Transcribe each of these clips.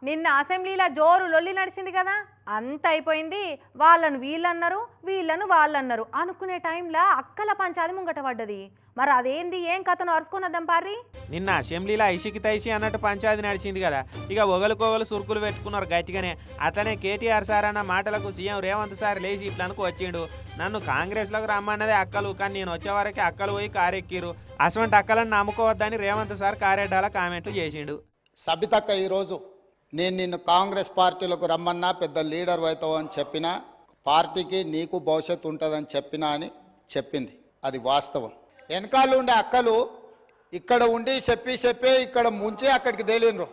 నిన్న అసెంబ్లీలో జోరు లొల్లి నడిచింది కదా, అంత అయిపోయింది. వాళ్ళను వీళ్ళన్నారు, వీళ్ళను వాళ్ళన్నారు అనుకునే టైంలో అక్కల పంచాది ముంగట పడ్డది. మరి అదేంది, ఏం కథను అరుచుకున్నద్దాం పారి. నిన్న అసెంబ్లీలో ఐషికి తైసి అన్నట్టు పంచాది నడిచింది కదా, ఇక ఒకరికొగలు సురుకులు పెట్టుకున్నారు గట్టిగానే. అట్లనే కేటీఆర్ సార్ అన్న మాటలకు సీఎం రేవంత్ సార్ లేచి ఇట్లా అనుకు వచ్చిండు, నన్ను కాంగ్రెస్లోకి రమ్మన్నదే అక్కలు, కానీ నేను వచ్చేవరకే అక్కలు పోయి కారెక్కిరు, అసమంటి అక్కలను నమ్ముకోవద్దని రేవంత్ సార్ కారెడ్డాల కామెంట్లు చేసిండు. సబితక్క ఈరోజు నేను నిన్ను కాంగ్రెస్ పార్టీలకు రమ్మన్నా, పెద్ద లీడర్ అవుతావు అని చెప్పినా, పార్టీకి నీకు భవిష్యత్తు ఉంటుందని చెప్పినా అని చెప్పింది. అది వాస్తవం. వెనకాల ఉండే అక్కలు ఇక్కడ ఉండి చెప్పి ఇక్కడ ముంచి అక్కడికి తేలినరు.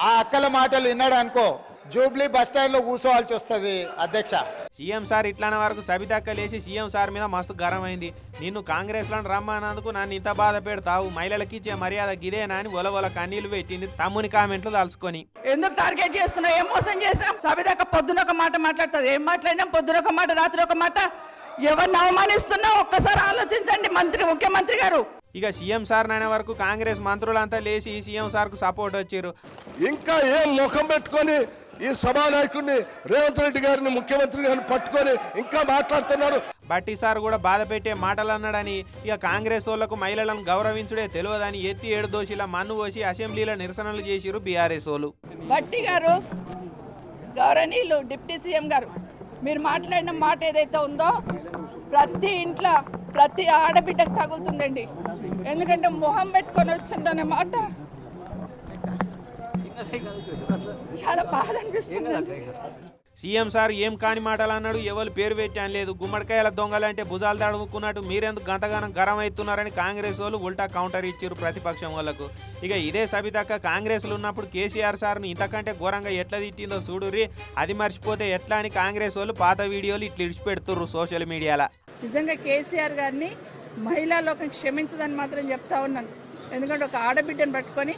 ఆ అక్కల మాటలు విన్నాడు అనుకో, జూబ్లీ బస్టాండ్లో కూర్చోవాల్సి వస్తుంది అధ్యక్ష. సీఎం సార్ ఇట్లానే వరకు సబితక్క లేచి సీఎం సార్ మీద మస్తు గరం అయింది. నిన్ను కాంగ్రెస్లో రమ్మన్నందుకు నన్ను ఇంత బాధ పెడతావు, మహిళలకి ఇచ్చే మర్యాద గిదేనా అని ఒలవల కన్నీళ్లు పెట్టింది తమ్ముని కామెంట్లు తలుచుకొని. ఎందుకు టార్గెట్ చేస్తున్నావు, ఏం మోసం చేసాం? సబితక్క పొద్దున ఒక మాట మాట్లాడుతుంది, ఏం మాట్లాడినాం? పొద్దున ఒక మాట, రాత్రి ఒక మాట. ఎవరిని అవమానిస్తున్నావు ఒక్కసారి ఆలోచించండి ముఖ్యమంత్రి గారు. ఇక సీఎం సార్ నాయన వరకు కాంగ్రెస్ మంత్రులంతా లేచి సీఎం సార్ కు సపోర్ట్ వచ్చారు. ఇంకా ఏం ముఖం పెట్టుకొని ఈ సభానాయకుడిని రేవంత్ రెడ్డి గారిని ముఖ్యమంత్రి గారిని పట్టుకొని ఇంకా మాట్లాడుతున్నారు. బట్టి సార్ కూడా బాధ పెట్టే మాటలు అన్నాడని, ఇక కాంగ్రెస్ వాళ్ళకు మహిళలను గౌరవించుడే తెలియదని ఎత్తి 7 దోషిల మన్ను పోసి అసెంబ్లీలో నిరసనలు చేసిరు బీఆర్ఎస్ వాళ్ళు. బట్టి గారు, గౌరవనీయులు డిప్యూటీ సీఎం గారు, మీరు మాట్లాడిన మాట ఏదైతే ఉందో ప్రతి ఇంట్లో ప్రతి ఆడబిడ్డకు తగులుతుందండి. ఎందుకంటే మొహం పెట్టుకొని వచ్చిందనే మాట చాలా బాధ అనిపిస్తుంది. సీఎం సార్ ఏం కాని మాటలు అన్నాడు, ఎవరు పేరు పెట్టి అనలేదు. గుమ్మడికాయల దొంగలంటే భుజాలు తడుముకున్నట్టు మీరెందుకు గంతగానం గరం అవుతున్నారని కాంగ్రెస్ వాళ్ళు ఉల్టా కౌంటర్ ఇచ్చారు ప్రతిపక్షం వాళ్ళకు. ఇక ఇదే సబితక్క కాంగ్రెస్లో ఉన్నప్పుడు కేసీఆర్ సార్ను ఇంతకంటే ఘోరంగా ఎట్లా తిట్టిందో చూడుర్రి, అది మర్చిపోతే ఎట్లా అని కాంగ్రెస్ వాళ్ళు పాత వీడియోలు ఇట్లా ఇడిచిపెడుతుర్రు సోషల్ మీడియాలో. నిజంగా కేసీఆర్ గారిని మహిళా లోకం క్షమించదని మాత్రం చెప్తా ఉన్నాను. ఎందుకంటే ఒక ఆడబిడ్డను పట్టుకొని,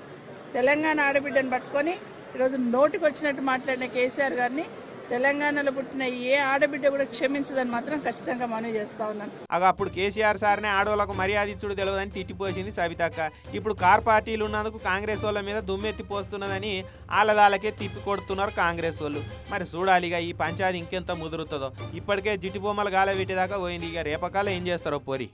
తెలంగాణ ఆడబిడ్డను పట్టుకొని ఈరోజు నోటికి వచ్చినట్టు మాట్లాడిన కేసీఆర్ గారిని తెలంగాణలో పుట్టిన ఏ ఆడబిడ్డ కూడా క్షమించదని మాత్రం ఖచ్చితంగా మనవి చేస్తా ఉన్నాను. అప్పుడు కేసీఆర్ సార్నే ఆడవాళ్ళకు మర్యాద ఇచ్చుడు తెలియదని తిట్టిపోసింది సబితక్క. ఇప్పుడు కార్ పార్టీలు ఉన్నందుకు కాంగ్రెస్ వాళ్ళ మీద దుమ్మెత్తి పోస్తున్నదని ఆలదాలకే తిప్పి కొడుతున్నారు కాంగ్రెస్ వాళ్ళు. మరి చూడాలిగా ఈ పంచాయతీ ఇంకెంత ముదురుతుందో. ఇప్పటికే జిట్టు బొమ్మలు గాల పెట్టేదాకా పోయింది, ఇక రేపకాల ఏం చేస్తారో పోరి.